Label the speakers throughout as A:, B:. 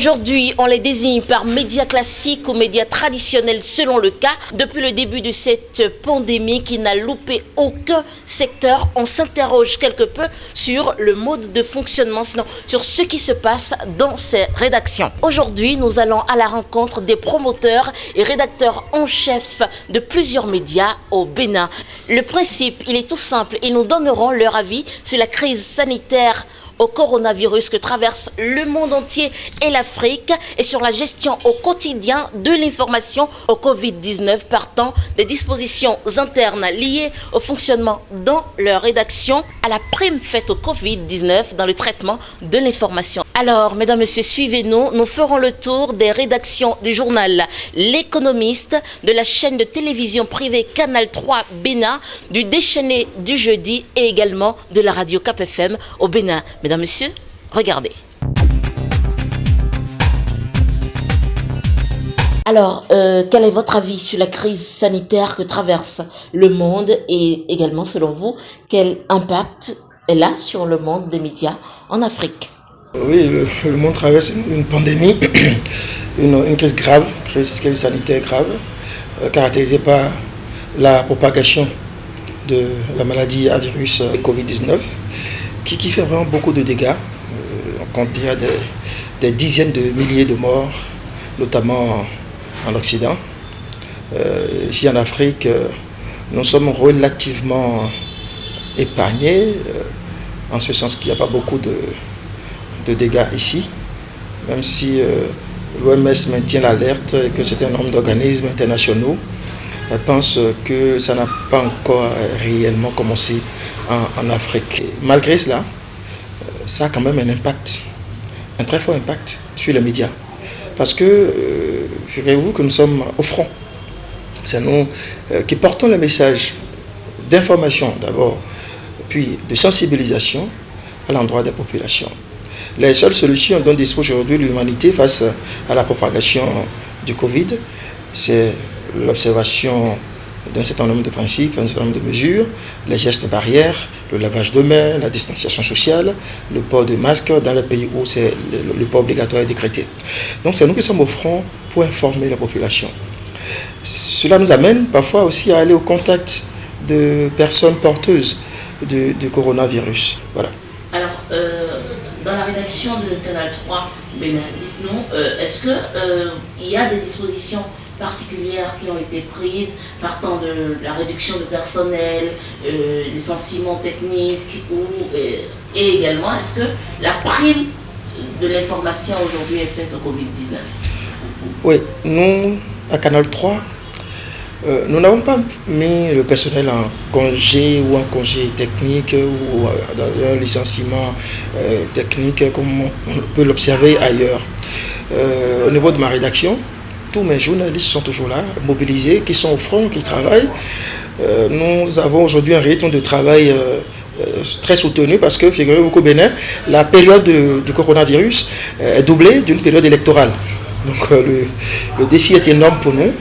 A: Aujourd'hui, on les désigne par médias classiques ou médias traditionnels selon le cas. Depuis le début de cette pandémie qui n'a loupé aucun secteur, on s'interroge quelque peu sur le mode de fonctionnement, sinon sur ce qui se passe dans ces rédactions. Aujourd'hui, nous allons à la rencontre des promoteurs et rédacteurs en chef de plusieurs médias au Bénin. Le principe, il est tout simple. Ils nous donneront leur avis sur la crise sanitaire au coronavirus que traverse le monde entier et l'Afrique et sur la gestion au quotidien de l'information au Covid-19 partant des dispositions internes liées au fonctionnement dans leur rédaction à la prime faite au Covid-19 dans le traitement de l'information. Alors, mesdames, messieurs, suivez-nous. Nous ferons le tour des rédactions du journal L'Économiste, de la chaîne de télévision privée Canal 3 Bénin, du déchaîné du jeudi et également de la radio Cap FM au Bénin. Mesdames, messieurs, regardez. Alors, quel est votre avis sur la crise sanitaire que traverse le monde et également, selon vous, quel impact elle a sur le monde des médias en Afrique?
B: Oui, le monde traverse une pandémie, une crise grave, crise sanitaire grave, caractérisée par la propagation de la maladie à virus Covid-19, qui fait vraiment beaucoup de dégâts. On compte déjà des dizaines de milliers de morts, notamment en Occident. Ici en Afrique, nous sommes relativement épargnés, en ce sens qu'il n'y a pas beaucoup de dégâts ici, même si l'OMS maintient l'alerte et que certains nombre d'organismes internationaux pensent que ça n'a pas encore réellement commencé en Afrique. Et malgré cela, ça a quand même un impact, un très fort impact sur les médias. Parce que, figurez-vous que nous sommes au front. C'est nous qui portons le message d'information d'abord, puis de sensibilisation à l'endroit des populations. Les seules solutions dont dispose aujourd'hui l'humanité face à la propagation du Covid, c'est l'observation d'un certain nombre de principes, un certain nombre de mesures, les gestes barrières, le lavage de mains, la distanciation sociale, le port de masque dans les pays où le port obligatoire est décrété. Donc c'est nous qui sommes au front pour informer la population. Cela nous amène parfois aussi à aller au contact de personnes porteuses du coronavirus. Voilà.
A: Alors, dans la rédaction de Canal 3 Bénin, dites-nous, est-ce qu'il y a des dispositions particulières qui ont été prises partant de la réduction de personnel, licenciement technique et également, est-ce que la prime de l'information aujourd'hui est faite au Covid-19?
B: Oui, nous, à Canal 3, nous n'avons pas mis le personnel en congé ou en congé technique ou dans un licenciement technique comme on peut l'observer ailleurs. Au niveau de ma rédaction, tous mes journalistes sont toujours là, mobilisés, qui sont au front, qui travaillent. Nous avons aujourd'hui un rythme de travail très soutenu parce que, figurez-vous qu'au Bénin, la période du coronavirus est doublée d'une période électorale. Donc le défi est énorme pour nous.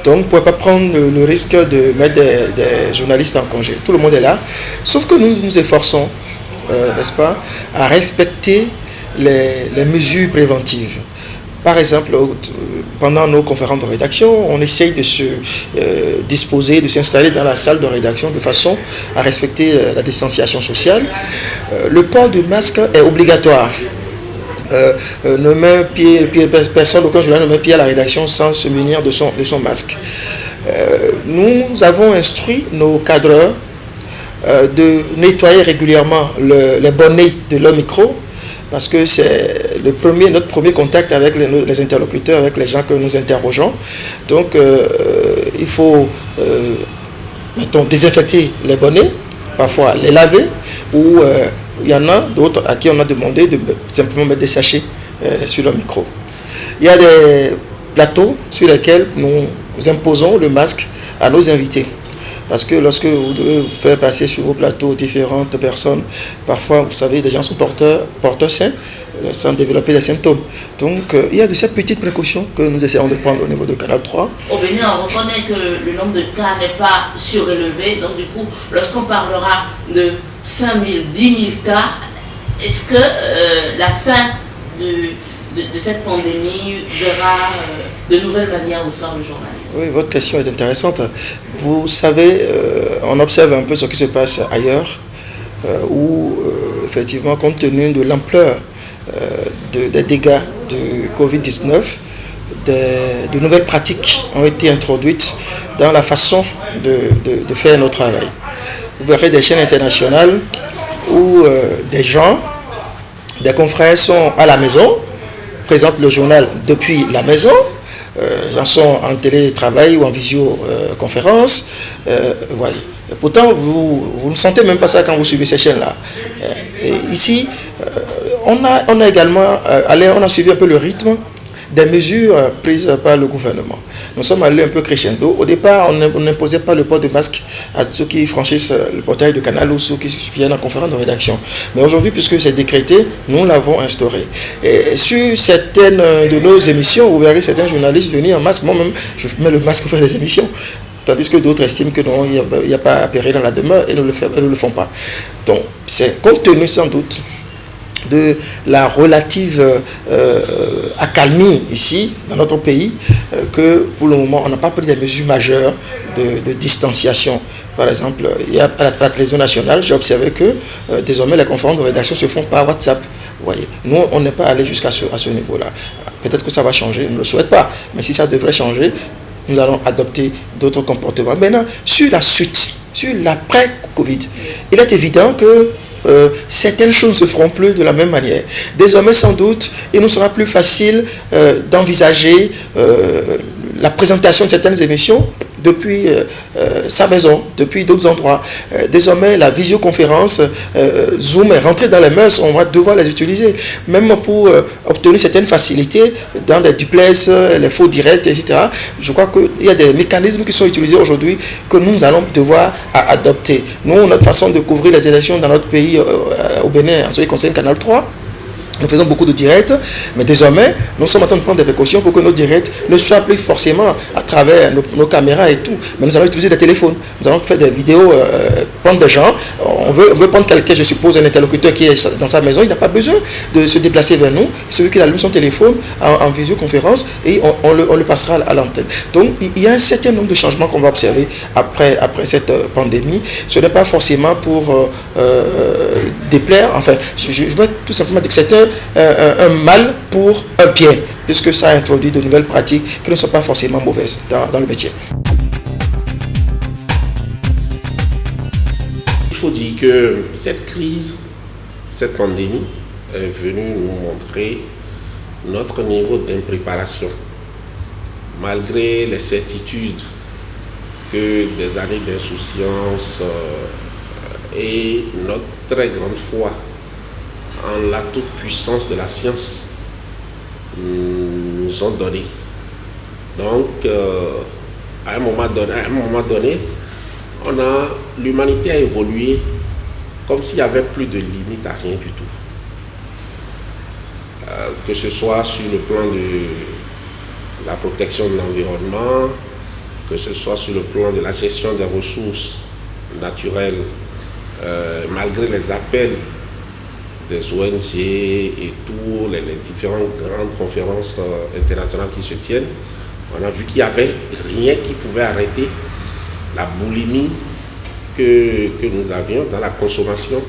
B: Donc on ne pourrait pas prendre le risque de mettre des journalistes en congé. Tout le monde est là. Sauf que nous nous efforçons, n'est-ce pas, à respecter les mesures préventives. Par exemple, pendant nos conférences de rédaction, on essaye de se disposer, de s'installer dans la salle de rédaction de façon à respecter la distanciation sociale. Le port de masque est obligatoire. Personne, aucun journaliste ne met pied à la rédaction sans se munir de son masque. Nous avons instruit nos cadreurs de nettoyer régulièrement les bonnets de leur micro parce que c'est notre premier contact avec les interlocuteurs, avec les gens que nous interrogeons. Donc il faut désinfecter les bonnets, parfois les laver ou il y en a d'autres à qui on a demandé de simplement mettre des sachets sur le micro. Il y a des plateaux sur lesquels nous imposons le masque à nos invités. Parce que lorsque vous devez faire passer sur vos plateaux différentes personnes, parfois, vous savez, des gens sont porteurs sains sans développer des symptômes. Donc, il y a de ces petites précautions que nous essayons de prendre au niveau de Canal 3.
A: Au Bénin, on reconnaît que le nombre de cas n'est pas surélevé. Donc, du coup, lorsqu'on parlera de 5 000, 10 000 cas, est-ce que la fin de cette pandémie verra de nouvelles manières de faire le journalisme?
B: Oui, votre question est intéressante. Vous savez, on observe un peu ce qui se passe ailleurs, où effectivement, compte tenu de l'ampleur des dégâts de Covid-19, de nouvelles pratiques ont été introduites dans la façon de faire notre travail. Vous verrez des chaînes internationales où des gens, des confrères sont à la maison, présentent le journal depuis la maison, les gens sont en télétravail ou en visioconférence. Voyez. Et pourtant, vous ne sentez même pas ça quand vous suivez ces chaînes-là. Ici, on a également on a suivi un peu le rythme des mesures prises par le gouvernement. Nous sommes allés un peu crescendo. Au départ, on n'imposait pas le port de masque à ceux qui franchissent le portail de Canal ou ceux qui viennent en conférence de rédaction. Mais aujourd'hui, puisque c'est décrété, nous l'avons instauré. Et sur certaines de nos émissions, vous verrez certains journalistes venir en masque. Moi-même, je mets le masque pour faire des émissions. Tandis que d'autres estiment que non, il n'y a pas à périr dans la demeure et ne le font pas. Donc, c'est compte tenu sans doute de la relative accalmie ici, dans notre pays, que pour le moment, on n'a pas pris des mesures majeures de distanciation. Par exemple, à la télévision nationale, j'ai observé que désormais, les conférences de rédaction se font par WhatsApp. Vous voyez, nous, on n'est pas allé jusqu'à ce niveau-là. Peut-être que ça va changer, je ne le souhaite pas, mais si ça devrait changer, nous allons adopter d'autres comportements. Maintenant, sur la suite, sur l'après-Covid, il est évident que certaines choses ne se feront plus de la même manière. Désormais, sans doute, il nous sera plus facile d'envisager la présentation de certaines émissions depuis sa maison, depuis d'autres endroits. Désormais, la visioconférence, Zoom est rentrée dans les mœurs, on va devoir les utiliser, même pour obtenir certaines facilités dans les duplex, les faux directs, etc. Je crois qu'il y a des mécanismes qui sont utilisés aujourd'hui que nous allons devoir adopter. Nous, notre façon de couvrir les élections dans notre pays, au Bénin, en ce qui concerne Canal 3, nous faisons beaucoup de directs, mais désormais, nous sommes en train de prendre des précautions pour que nos directs ne soient plus forcément à travers nos caméras et tout. Mais nous allons utiliser des téléphones, nous allons faire des vidéos, prendre des gens. On veut prendre quelqu'un, je suppose, un interlocuteur qui est dans sa maison, il n'a pas besoin de se déplacer vers nous. Celui qui allume son téléphone en visioconférence et on le passera à l'antenne. Donc, il y a un certain nombre de changements qu'on va observer après cette pandémie. Ce n'est pas forcément pour déplaire, enfin, je veux tout simplement dire que c'est un mal pour un bien, puisque ça introduit de nouvelles pratiques qui ne sont pas forcément mauvaises dans le métier.
C: Il faut dire que cette crise, cette pandémie est venue nous montrer notre niveau d'impréparation. Malgré les certitudes que des années d'insouciance et notre très grande foi en la toute-puissance de la science nous ont donné. Donc, à un moment donné, l'humanité a évolué comme s'il n'y avait plus de limite à rien du tout. Que ce soit sur le plan de la protection de l'environnement, que ce soit sur le plan de la gestion des ressources naturelles, malgré les appels des ONG et tous les différentes grandes conférences internationales qui se tiennent, on a vu qu'il n'y avait rien qui pouvait arrêter la boulimie que nous avions dans la consommation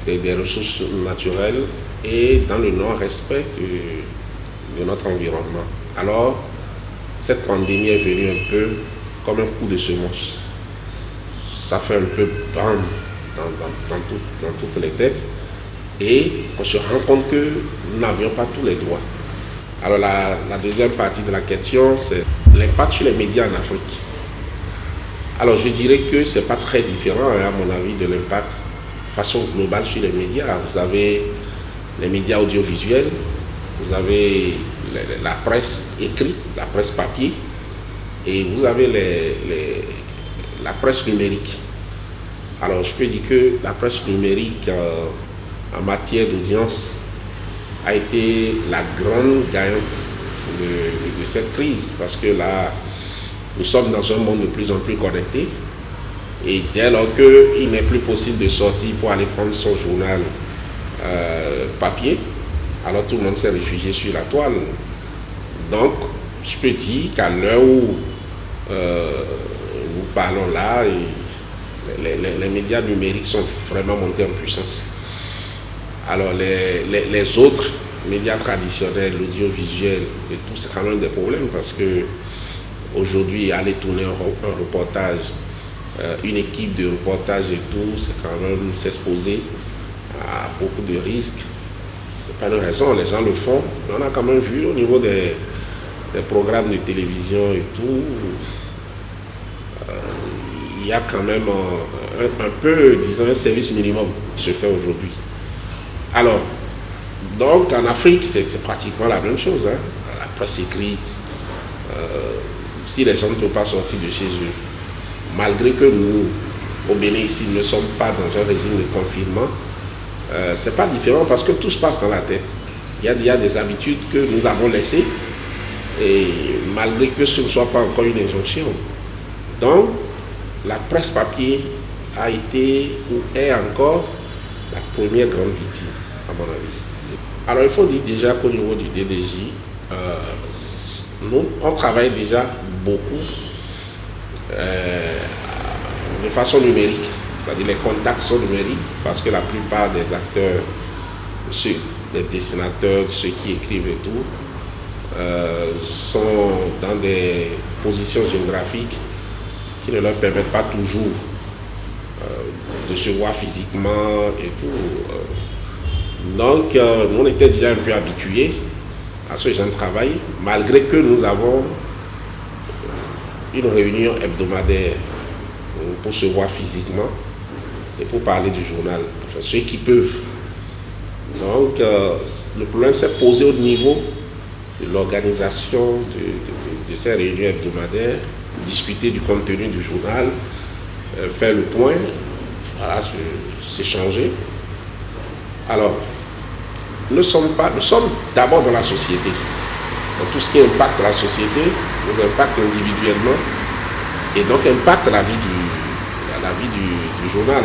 C: des ressources naturelles et dans le non-respect de notre environnement. Alors, cette pandémie est venue un peu comme un coup de semonce. Ça fait un peu bam dans toutes les têtes. Et on se rend compte que nous n'avions pas tous les droits. Alors la deuxième partie de la question, c'est l'impact sur les médias en Afrique. Alors je dirais que ce n'est pas très différent, à mon avis, de l'impact façon globale sur les médias. Vous avez les médias audiovisuels, vous avez la presse écrite, la presse papier, et vous avez la presse numérique. Alors je peux dire que la presse numérique en matière d'audience a été la grande gagnante de cette crise, parce que là, nous sommes dans un monde de plus en plus connecté, et dès lors qu'il n'est plus possible de sortir pour aller prendre son journal papier, Alors tout le monde s'est réfugié sur la toile. Donc, je peux dire qu'à l'heure où nous parlons là, les médias numériques sont vraiment montés en puissance. Alors les autres médias traditionnels, l'audiovisuel et tout, c'est quand même des problèmes parce que aujourd'hui, aller tourner un reportage, une équipe de reportage et tout, c'est quand même s'exposer à beaucoup de risques. C'est pas une raison, les gens le font. Mais on a quand même vu au niveau des programmes de télévision et tout, il y a quand même un peu, disons, un service minimum qui se fait aujourd'hui. Alors, donc en Afrique, c'est pratiquement la même chose. Hein. La presse écrite, si les gens ne peuvent pas sortir de chez eux, malgré que nous, au Bénin ici, ne sommes pas dans un régime de confinement, c'est pas différent parce que tout se passe dans la tête. Il y a des habitudes que nous avons laissées et malgré que ce ne soit pas encore une injonction. Donc, la presse papier a été ou est encore la première grande victime, à mon avis. Alors, il faut dire déjà qu'au niveau du DDJ, nous, on travaille déjà beaucoup de façon numérique. C'est-à-dire les contacts sont numériques parce que la plupart des acteurs, des dessinateurs, ceux qui écrivent et tout, sont dans des positions géographiques qui ne leur permettent pas toujours de se voir physiquement et tout. Donc, nous on était déjà un peu habitués à ce genre de travail, malgré que nous avons une réunion hebdomadaire pour se voir physiquement et pour parler du journal, enfin, ceux qui peuvent. Donc, le problème s'est posé au niveau de l'organisation de ces réunions hebdomadaires, discuter du contenu du journal, faire le point, voilà, s'échanger. Alors, nous sommes d'abord dans la société. Donc, tout ce qui impacte la société nous impacte individuellement et donc impacte la vie du journal.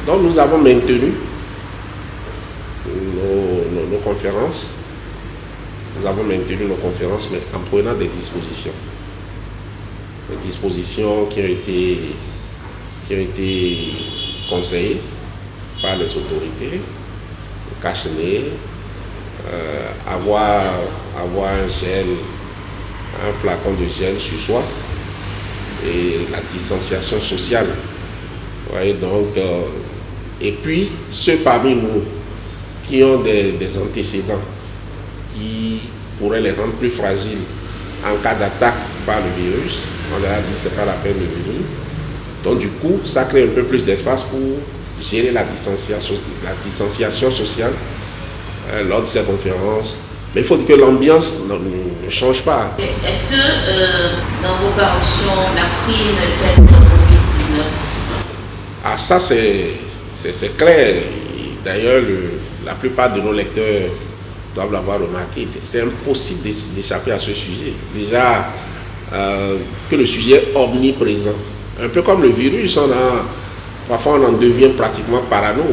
C: Donc, nous avons maintenu nos conférences. Nous avons maintenu nos conférences, mais en prenant des dispositions. Des dispositions qui ont été conseillées par les autorités, le cache-nez, avoir un gel, un flacon de gel sur soi et la distanciation sociale. Ouais, donc, et puis, ceux parmi nous qui ont des antécédents qui pourraient les rendre plus fragiles en cas d'attaque par le virus, on leur a dit que ce n'est pas la peine de venir. Donc du coup, ça crée un peu plus d'espace pour gérer la distanciation sociale lors de ces conférences. Mais il faut dire que l'ambiance ne change pas.
A: Est-ce que dans vos parutions, la prime est faite au Covid-19?
C: Ah, ça c'est clair. D'ailleurs, la plupart de nos lecteurs doivent l'avoir remarqué. C'est impossible d'échapper à ce sujet. Déjà, que le sujet est omniprésent. Un peu comme le virus, parfois on en devient pratiquement parano.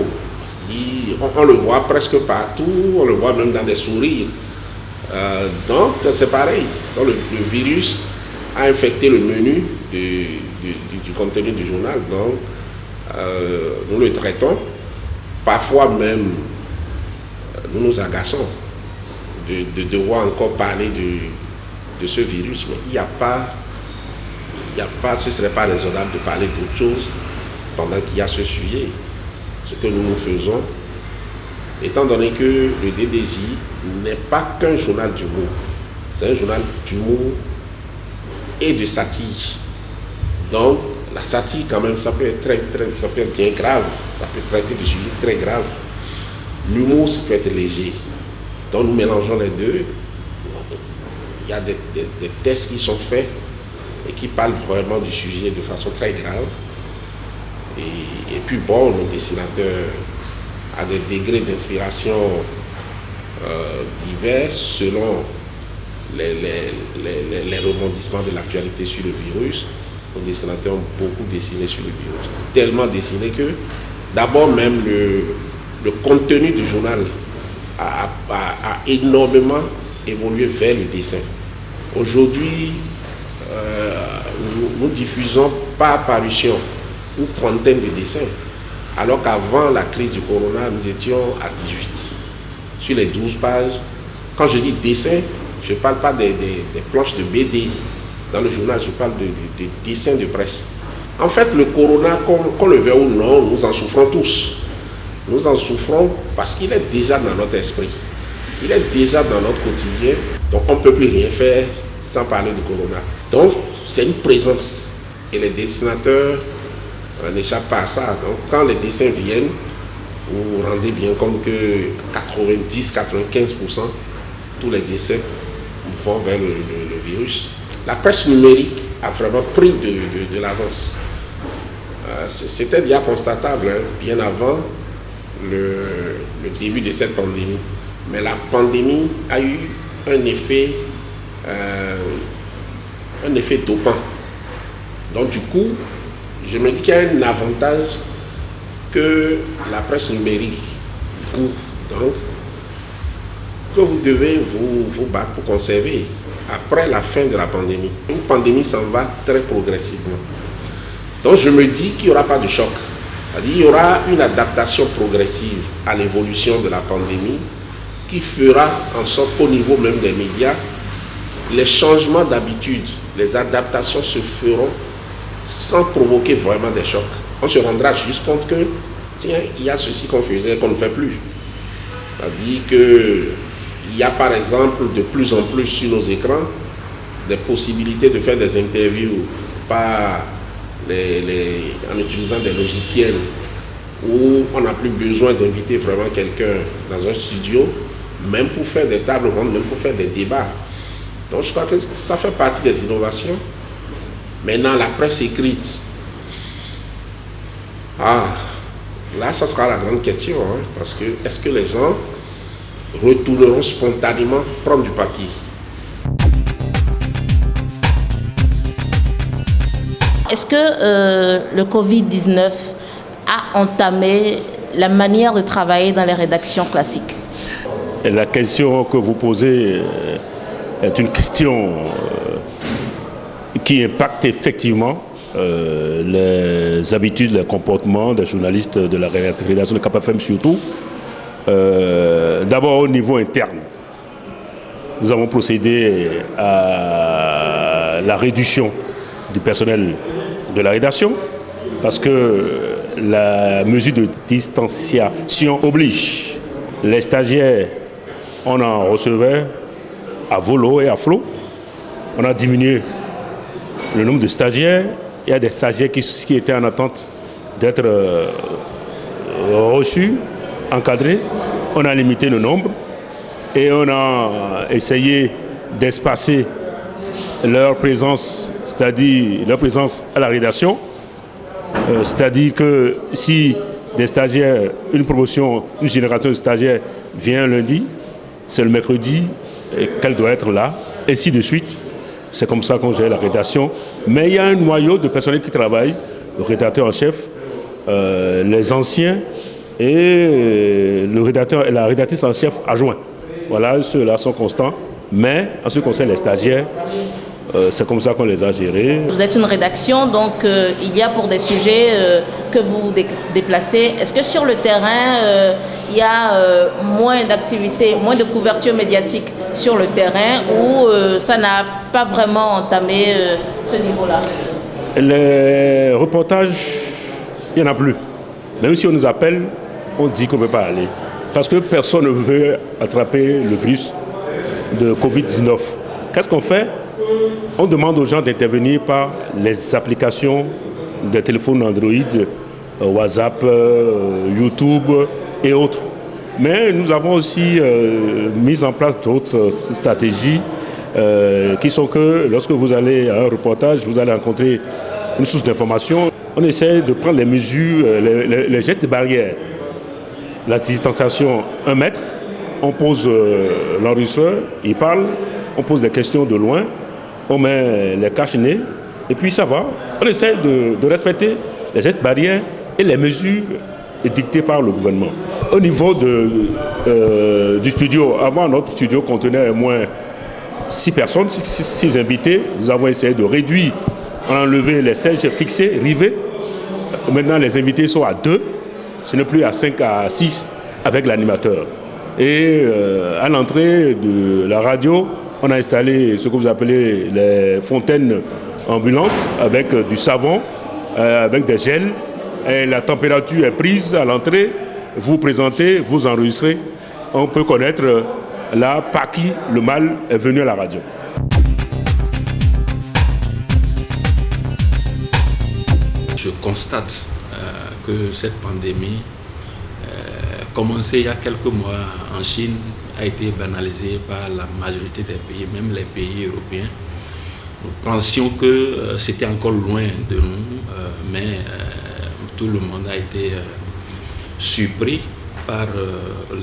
C: On le voit presque partout, on le voit même dans des sourires. Donc c'est pareil. Donc, le virus a infecté le menu du contenu du journal. Donc nous le traitons. Parfois même, nous nous agaçons de devoir encore parler de ce virus. Mais il n'y a pas, ce ne serait pas raisonnable de parler d'autre chose pendant qu'il y a ce sujet. Ce que nous faisons, étant donné que le DDJ n'est pas qu'un journal d'humour, c'est un journal d'humour et de satire. Donc, la satire, quand même, ça peut être ça peut être bien grave, ça peut traiter de sujets très graves. L'humour, ça peut être léger. Donc, nous mélangeons les deux. Il y a des tests qui sont faits et qui parlent vraiment du sujet de façon très grave. Et puis, bon, nos dessinateurs à des degrés d'inspiration divers selon les rebondissements de l'actualité sur le virus. Nos dessinateurs ont beaucoup dessiné sur le virus. Tellement dessiné que, d'abord même, le contenu du journal a énormément évolué vers le dessin. Aujourd'hui, nous diffusons par apparition une trentaine de dessins, alors qu'avant la crise du corona, nous étions à 18. Sur les 12 pages, quand je dis dessin, je ne parle pas des planches de BD dans le journal, je parle de dessins de presse. En fait, le corona, qu'on le veuille ou non, nous en souffrons tous. Nous en souffrons parce qu'il est déjà dans notre esprit. Il est déjà dans notre quotidien. Donc, on ne peut plus rien faire sans parler du corona. Donc, c'est une présence. Et les dessinateurs n'échappent pas à ça. Donc, quand les dessins viennent, vous vous rendez bien compte que 90-95%, tous les dessins vont vers le virus. La presse numérique a vraiment pris de l'avance. C'était déjà constatable, hein, bien avant le début de cette pandémie. Mais la pandémie a eu un effet dopant. Donc du coup, je me dis qu'il y a un avantage que la presse numérique vous donne, que vous devez vous battre pour conserver après la fin de la pandémie. Une pandémie s'en va très progressivement. Donc je me dis qu'il n'y aura pas de choc. C'est-à-dire qu'il y aura une adaptation progressive à l'évolution de la pandémie qui fera en sorte qu'au niveau même des médias, les changements d'habitude, les adaptations se feront sans provoquer vraiment des chocs. On se rendra juste compte que, tiens, il y a ceci qu'on faisait, qu'on ne fait plus. C'est-à-dire qu'il y a par exemple de plus en plus sur nos écrans des possibilités de faire des interviews en utilisant des logiciels où on n'a plus besoin d'inviter vraiment quelqu'un dans un studio, même pour faire des tables rondes, même pour faire des débats. Donc je crois que ça fait partie des innovations. Maintenant, la presse écrite, là, ça sera la grande question, hein, parce que est-ce que les gens retourneront spontanément prendre du papier?
A: Est-ce que le Covid-19 a entamé la manière de travailler dans les rédactions classiques?
D: La question que vous posez est une question qui impacte effectivement les habitudes, les comportements des journalistes de la rédaction de Cap FM surtout. D'abord au niveau interne, nous avons procédé à la réduction du personnel de la rédaction parce que la mesure de distanciation oblige. Les stagiaires, on en recevait à volo et à flot. On a diminué le nombre de stagiaires. Il y a des stagiaires qui étaient en attente d'être reçus, encadrés. On a limité le nombre et on a essayé d'espacer leur présence, c'est-à-dire leur présence à la rédaction. C'est-à-dire que si des stagiaires, une promotion, une génération de stagiaires vient lundi, c'est le mercredi qu'elle doit être là, et ainsi de suite. C'est comme ça qu'on gère la rédaction. Mais il y a un noyau de personnel qui travaille, le rédacteur en chef, les anciens et le rédacteur et la rédactrice en chef adjoint. Voilà, ceux-là sont constants. Mais en ce qui concerne les stagiaires, c'est comme ça qu'on les a gérés.
A: Vous êtes une rédaction, donc il y a pour des sujets que vous déplacez. Est-ce que sur le terrain, il y a moins d'activité, moins de couverture médiatique sur le terrain ou ça n'a pas vraiment entamé ce niveau-là?
D: Les reportages, il n'y en a plus. Même si on nous appelle, on dit qu'on ne peut pas aller. Parce que personne ne veut attraper le virus de Covid-19. Qu'est-ce qu'on fait? On demande aux gens d'intervenir par les applications des téléphones Android, WhatsApp, YouTube et autres. Mais nous avons aussi mis en place d'autres stratégies qui sont que lorsque vous allez à un reportage, vous allez rencontrer une source d'information. On essaie de prendre les mesures, les gestes barrières. La distanciation 1 mètre, on pose l'enregistreur, il parle, on pose des questions de loin, on met les cache-nez et puis ça va. On essaie de respecter les gestes barrières et les mesures dictées par le gouvernement. Au niveau du studio. Avant, notre studio contenait au moins 6 personnes, 6 invités. Nous avons essayé de réduire, enlever les sièges fixés, rivés. Maintenant, les invités sont à 2. Ce n'est plus à 5 à 6 avec l'animateur. Et à l'entrée de la radio, on a installé ce que vous appelez les fontaines ambulantes avec du savon, avec des gels. Et la température est prise à l'entrée. Vous présentez, vous enregistrez. On peut connaître là par qui le mal est venu à la radio.
E: Je constate que cette pandémie, commencée il y a quelques mois en Chine, a été banalisée par la majorité des pays, même les pays européens. Nous pensions que c'était encore loin de nous, mais tout le monde a été surpris par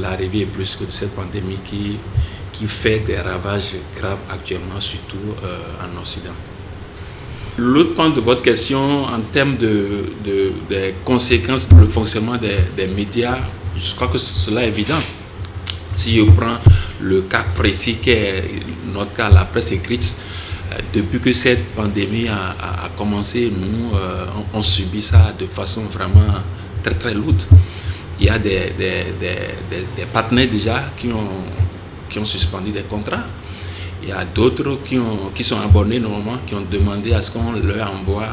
E: l'arrivée brusque de cette pandémie qui fait des ravages graves actuellement, surtout en Occident. L'autre point de votre question, en termes des conséquences du fonctionnement des médias, je crois que cela est évident. Si je prends le cas précis qui est notre cas, la presse écrite, depuis que cette pandémie a commencé, nous on subit ça de façon vraiment très très lourde. Il y a des partenaires déjà qui ont suspendu des contrats. Il y a d'autres qui sont abonnés normalement, qui ont demandé à ce qu'on leur envoie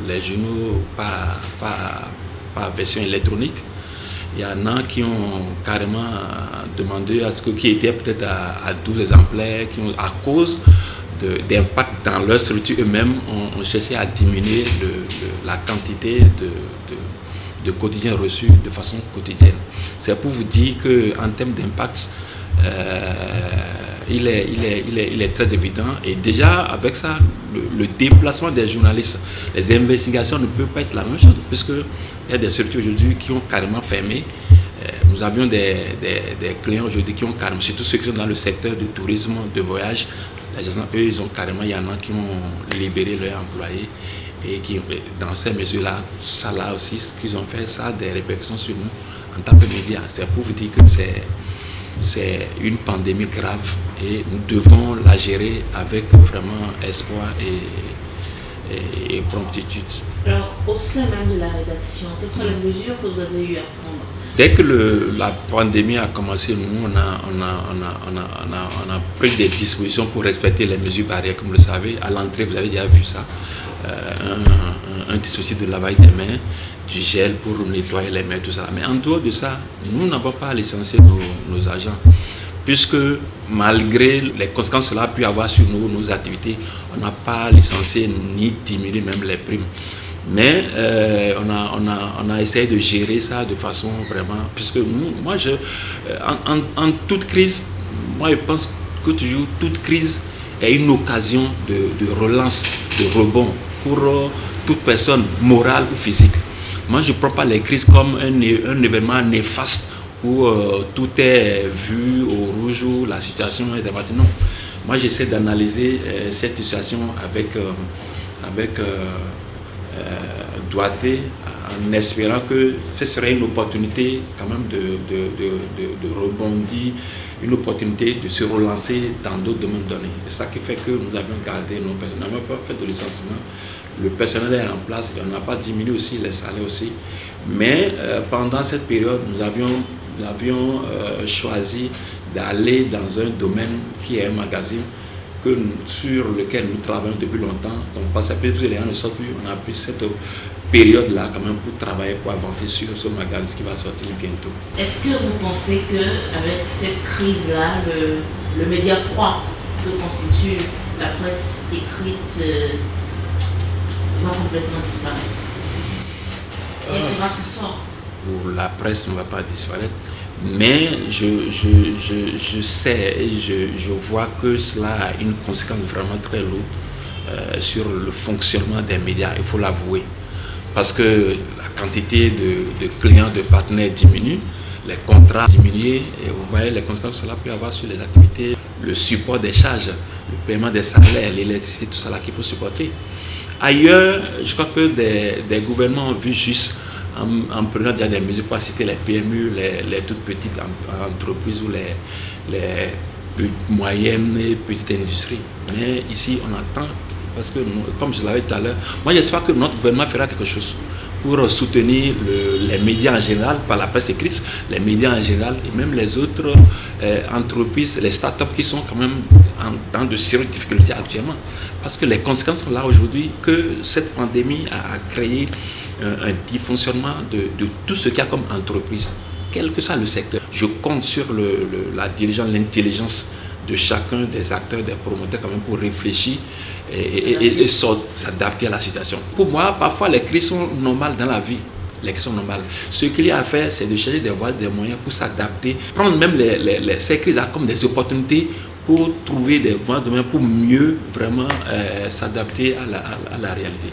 E: les journaux par version électronique. Il y en a qui ont carrément demandé à ce que, qui étaient peut-être à 12 exemplaires, qui ont, à cause d'impact dans leur structure eux-mêmes, ont cherché à diminuer la quantité de quotidiens reçus de façon quotidienne. C'est pour vous dire qu'en termes d'impact, il est très évident. Et déjà, avec ça, le déplacement des journalistes, les investigations ne peuvent pas être la même chose, puisqu'il y a des structures aujourd'hui qui ont carrément fermé. Nous avions des clients aujourd'hui qui ont carrément, surtout ceux qui sont dans le secteur du tourisme, de voyage, les gens, eux, ils ont carrément, il y en a qui ont libéré leurs employés et qui, dans ces mesures-là, ça là aussi, ce qu'ils ont fait, ça a des répercussions sur nous en tant que médias. C'est pour vous dire que c'est une pandémie grave et nous devons la gérer avec vraiment espoir et promptitude.
A: Alors, au sein même de la rédaction, quelles sont les mesures que vous avez eu à prendre?
E: Dès que la pandémie a commencé, nous, on a pris des dispositions pour respecter les mesures barrières. Comme vous le savez, à l'entrée, vous avez déjà vu ça, un dispositif de lavage des mains, du gel pour nettoyer les mains, tout ça. Mais en dehors de ça, nous n'avons pas licencié nos agents, puisque malgré les conséquences que cela a pu avoir sur nos activités, on n'a pas licencié ni diminué même les primes. Mais on a essayé de gérer ça de façon vraiment... Puisque moi, en toute crise, moi je pense que toujours toute crise est une occasion de relance, de rebond pour toute personne morale ou physique. Moi, je ne prends pas les crises comme un événement néfaste où tout est vu au rouge, où la situation est débattue. Non. Moi, j'essaie d'analyser cette situation avec doigté, en espérant que ce serait une opportunité quand même de rebondir, une opportunité de se relancer dans d'autres domaines donnés. C'est ça qui fait que nous avions gardé nos personnels. On n'a pas fait de licenciement. Le personnel est en place et on n'a pas diminué aussi les salaires aussi. Mais pendant cette période, nous avions choisi d'aller dans un domaine qui est un magazine sur lequel nous travaillons depuis longtemps. Donc, parce que tous les gens ne sortent plus, on a pris cette période-là quand même pour travailler, pour avancer sur ce magazine qui va sortir bientôt.
A: Est-ce que vous pensez qu'avec cette crise-là, le média froid que constitue la presse écrite va complètement disparaître? Quel sera ce sort?
E: La presse ne va pas disparaître. Mais je sais et je vois que cela a une conséquence vraiment très lourde sur le fonctionnement des médias, il faut l'avouer. Parce que la quantité de clients, de partenaires diminue, les contrats diminuent et vous voyez les conséquences que cela peut avoir sur les activités, le support des charges, le paiement des salaires, l'électricité, tout ça là qu'il faut supporter. Ailleurs, je crois que des gouvernements ont vu juste en prenant déjà des mesures pour assister les PMU, les toutes petites entreprises ou les moyennes et petites industries. Mais ici, on attend, parce que, comme je l'avais dit tout à l'heure, moi j'espère que notre gouvernement fera quelque chose pour soutenir les médias en général, par la presse écrite, les médias en général et même les autres entreprises, les start-up qui sont quand même en temps de sérieuses difficultés actuellement. Parce que les conséquences sont là aujourd'hui, que cette pandémie a créé un dysfonctionnement de tout ce qu'il y a comme entreprise, quel que soit le secteur. Je compte sur la dirigeance, l'intelligence de chacun des acteurs, des promoteurs quand même pour réfléchir et s'adapter à la situation. Pour moi, parfois les crises sont normales dans la vie. Les crises sont normales. Ce qu'il y a à faire, c'est de chercher des voies, des moyens pour s'adapter, prendre même ces crises comme des opportunités pour trouver des voies de moyens pour mieux vraiment s'adapter à la réalité.